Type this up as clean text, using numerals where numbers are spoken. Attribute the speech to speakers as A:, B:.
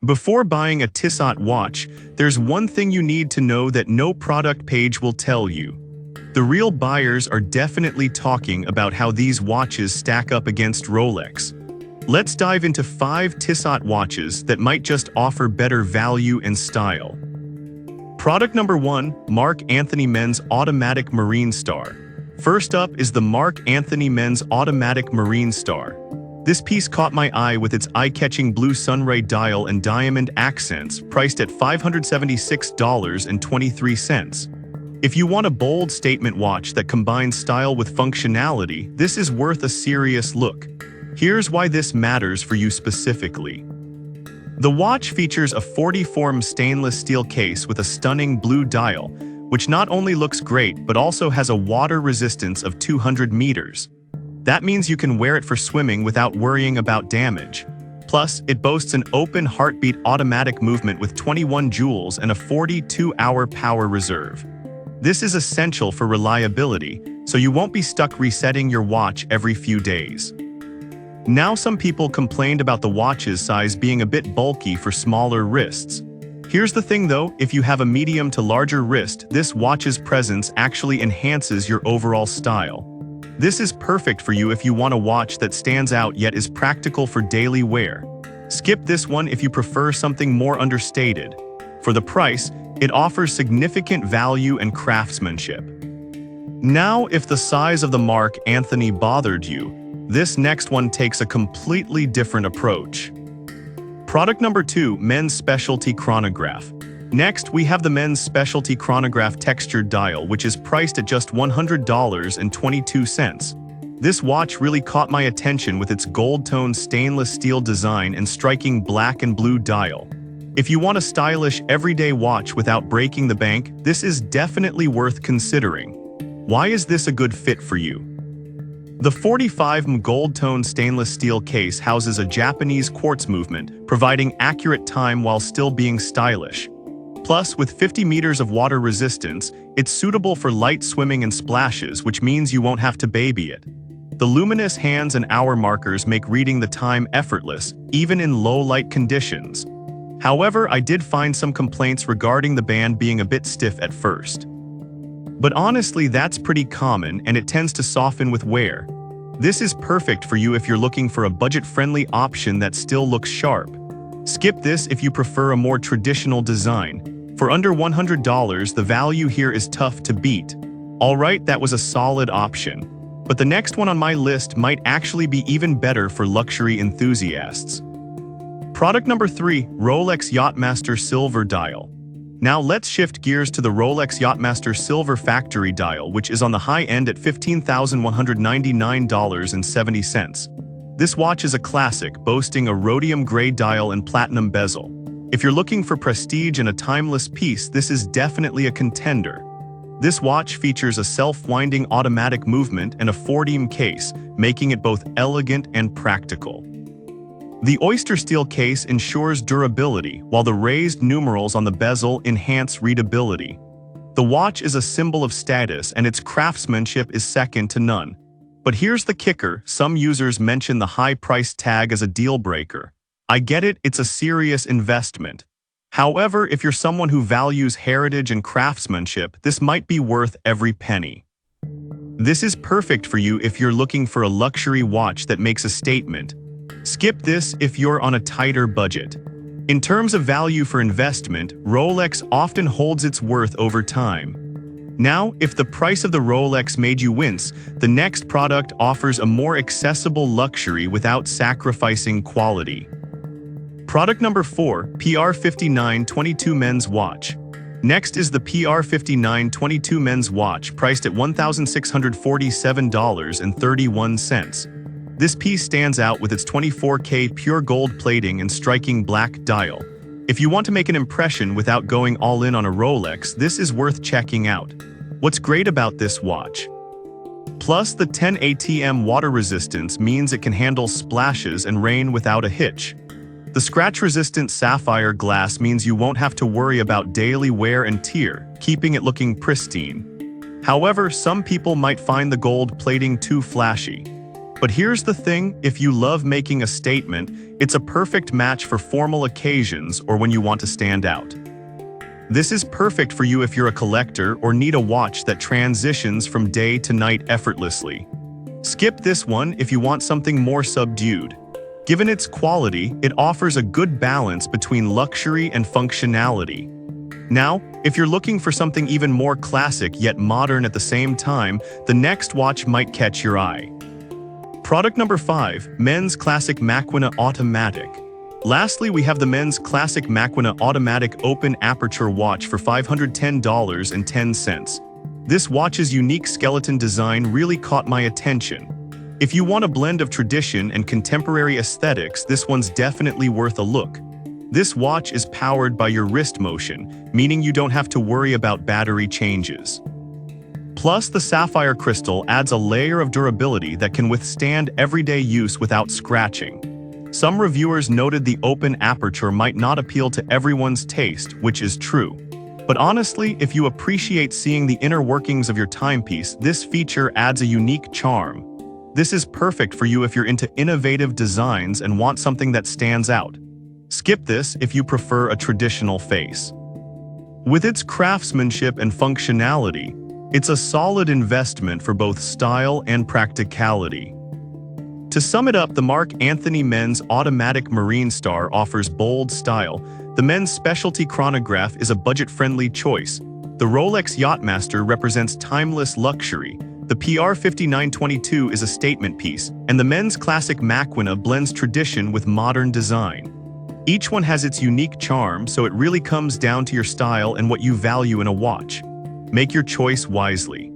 A: Before buying a Tissot watch, there's one thing you need to know that no product page will tell you. The real buyers are definitely talking about how these watches stack up against Rolex. Let's dive into 5 Tissot watches that might just offer better value and style. Product number 1, Mark Anthony Men's Automatic Marine Star. First up is the Mark Anthony Men's Automatic Marine Star. This piece caught my eye with its eye-catching blue sunray dial and diamond accents, priced at $576.23. If you want a bold statement watch that combines style with functionality, this is worth a serious look. Here's why this matters for you specifically. The watch features a 40-form stainless steel case with a stunning blue dial, which not only looks great but also has a water resistance of 200 meters. That means you can wear it for swimming without worrying about damage. Plus, it boasts an open heartbeat automatic movement with 21 joules and a 42-hour power reserve. This is essential for reliability, so you won't be stuck resetting your watch every few days. Now, some people complained about the watch's size being a bit bulky for smaller wrists. Here's the thing though, if you have a medium to larger wrist, this watch's presence actually enhances your overall style. This is perfect for you if you want a watch that stands out yet is practical for daily wear. Skip this one if you prefer something more understated. For the price, it offers significant value and craftsmanship. Now, if the size of the Mark Anthony bothered you, this next one takes a completely different approach. Product number 2, Men's Specialty Chronograph. Next, we have the Men's Specialty Chronograph Textured Dial, which is priced at just $100.22. This watch really caught my attention with its gold-toned stainless steel design and striking black and blue dial. If you want a stylish, everyday watch without breaking the bank, this is definitely worth considering. Why is this a good fit for you? The 45mm gold-toned stainless steel case houses a Japanese quartz movement, providing accurate time while still being stylish. Plus, with 50 meters of water resistance, it's suitable for light swimming and splashes, which means you won't have to baby it. The luminous hands and hour markers make reading the time effortless, even in low-light conditions. However, I did find some complaints regarding the band being a bit stiff at first. But honestly, that's pretty common, and it tends to soften with wear. This is perfect for you if you're looking for a budget-friendly option that still looks sharp. Skip this if you prefer a more traditional design. For under $100, the value here is tough to beat. Alright, that was a solid option. But the next one on my list might actually be even better for luxury enthusiasts. Product number 3, Rolex Yachtmaster Silver Dial. Now let's shift gears to the Rolex Yachtmaster Silver Factory Dial, which is on the high end at $15,199.70. This watch is a classic, boasting a rhodium gray dial and platinum bezel. If you're looking for prestige and a timeless piece, this is definitely a contender. This watch features a self-winding automatic movement and a 4D case, making it both elegant and practical. The oyster steel case ensures durability, while the raised numerals on the bezel enhance readability. The watch is a symbol of status, and its craftsmanship is second to none. But here's the kicker, some users mention the high price tag as a deal breaker. I get it, it's a serious investment. However, if you're someone who values heritage and craftsmanship, this might be worth every penny. This is perfect for you if you're looking for a luxury watch that makes a statement. Skip this if you're on a tighter budget. In terms of value for investment, Rolex often holds its worth over time. Now, if the price of the Rolex made you wince, the next product offers a more accessible luxury without sacrificing quality. Product number 4, PR5922 Men's Watch. Next is the PR5922 Men's Watch, priced at $1,647.31. This piece stands out with its 24K pure gold plating and striking black dial. If you want to make an impression without going all in on a Rolex, this is worth checking out. What's great about this watch? Plus, the 10 ATM water resistance means it can handle splashes and rain without a hitch. The scratch-resistant sapphire glass means you won't have to worry about daily wear and tear, keeping it looking pristine. However, some people might find the gold plating too flashy. But here's the thing, if you love making a statement, it's a perfect match for formal occasions or when you want to stand out. This is perfect for you if you're a collector or need a watch that transitions from day to night effortlessly. Skip this one if you want something more subdued. Given its quality, it offers a good balance between luxury and functionality. Now, if you're looking for something even more classic yet modern at the same time, the next watch might catch your eye. Product number 5, Men's Classic Maquina Automatic. Lastly, we have the Men's Classic Maquina Automatic Open Aperture Watch for $510.10. This watch's unique skeleton design really caught my attention. If you want a blend of tradition and contemporary aesthetics, this one's definitely worth a look. This watch is powered by your wrist motion, meaning you don't have to worry about battery changes. Plus, the sapphire crystal adds a layer of durability that can withstand everyday use without scratching. Some reviewers noted the open aperture might not appeal to everyone's taste, which is true. But honestly, if you appreciate seeing the inner workings of your timepiece, this feature adds a unique charm. This is perfect for you if you're into innovative designs and want something that stands out. Skip this if you prefer a traditional face. With its craftsmanship and functionality, it's a solid investment for both style and practicality. To sum it up, the Mark Anthony Men's Automatic Marine Star offers bold style. The Men's Specialty Chronograph is a budget-friendly choice. The Rolex Yachtmaster represents timeless luxury. The PR5922 is a statement piece, and the Men's Classic Maquina blends tradition with modern design. Each one has its unique charm, so it really comes down to your style and what you value in a watch. Make your choice wisely.